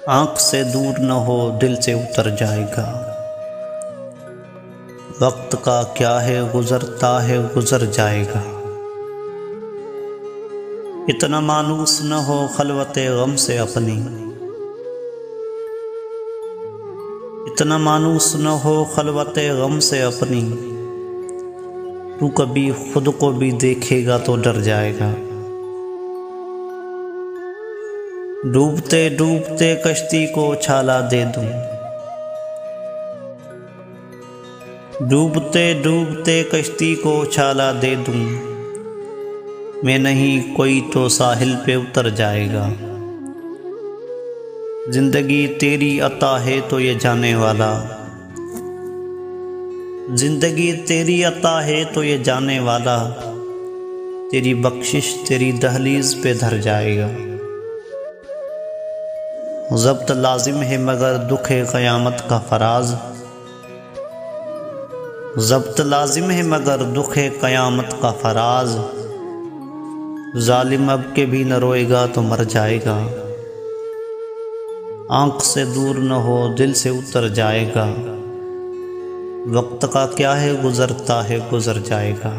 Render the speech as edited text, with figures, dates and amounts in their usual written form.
आँख से दूर न हो दिल से उतर जाएगा। वक्त का क्या है गुजरता है गुजर जाएगा। इतना मानूस न हो खलवते गम से अपनी, इतना मानूस न हो खलवते गम से अपनी। तू कभी खुद को भी देखेगा तो डर जाएगा। डूबते डूबते कश्ती को उछाला दे दूं, डूबते डूबते कश्ती को उछाला दे दूं। मैं नहीं कोई तो साहिल पे उतर जाएगा। जिंदगी तेरी अता है तो ये जाने वाला, जिंदगी तेरी अता है तो ये जाने वाला। तेरी बख्शिश तेरी दहलीज पे धर जाएगा। ज़ब्त लाजिम है मगर दुख है क़यामत का फराज, ज़ब्त लाजिम है मगर दुख है क़यामत का फराज। ज़ालिम अब के भी न रोएगा तो मर जाएगा। आँख से दूर न हो दिल से उतर जाएगा। वक्त का क्या है गुजरता है गुजर जाएगा।